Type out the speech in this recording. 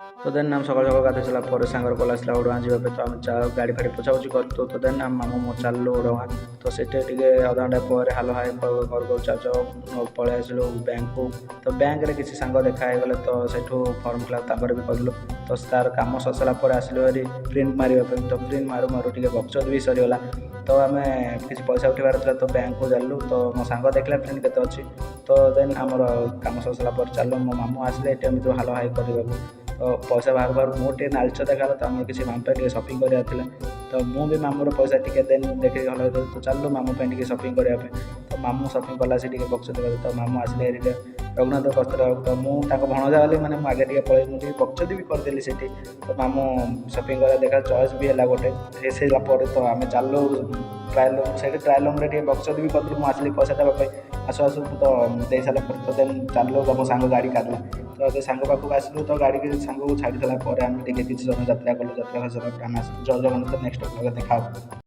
तो देन हम सकाल सकाल गाधोई सारा पर सांगर कल आसला ओडगाँ जावाई तो आम गाड़ी फाड़ी पोछापोछि करूँ तो देन आम मामू मो चलू ओडगाँ तो सेठे टे अधा घंटा पर हाल हाय घर को चाव पलि आसलु बैंक को तो बैंक रे किसी सांग देखागले तो सेठू फर्म फिलअप भी कलु तो तार कम सरसारा पर आसलु भारी प्रिंट मारे तो प्रिंट मारू मारू टे बक्सद भी सरीगला तो आम किसी पैसा उठार था तो बैंक को जालु तो मो सांग देखला प्रिंट केते अच्छी तो देन आमर कम सरसारा पर चलो मो मामू आसले एटीएम जो हाल हाय करने तो पैसा बाहर बाहर मोटे नालच देखा तो आम किसी मामू पे सपिंग कराला तो मुझे मामूर पैसा टी देन देखे भल तो चलो मामू पे सपिंग करने तो मामू सपिंग कला से बक्स देखा तो मामू आसले रघुनाथ वस्त्र तो मुझे भणजा गली मैंने आगे टे पड़े मुझे बक्सदी भी करदेली से तो मामू सपिंग कर देखा चॉइस भी है गोटे हे सारापर तो आम चलो ट्रायल रूम से ट्रायल रूम टे बक्सदी भी करदेलु मुझे पैसा देवाई आसु आसु तो दे सारा तो देन चलो मो सांग गाड़ी काटला तो सांग पाखक आसलु तो गाड़ी के सांग को छाड़ी सारापर आम किसी समय यात्रा कलु यात्रा जय जगन्नाथ नेक्स्ट देखा।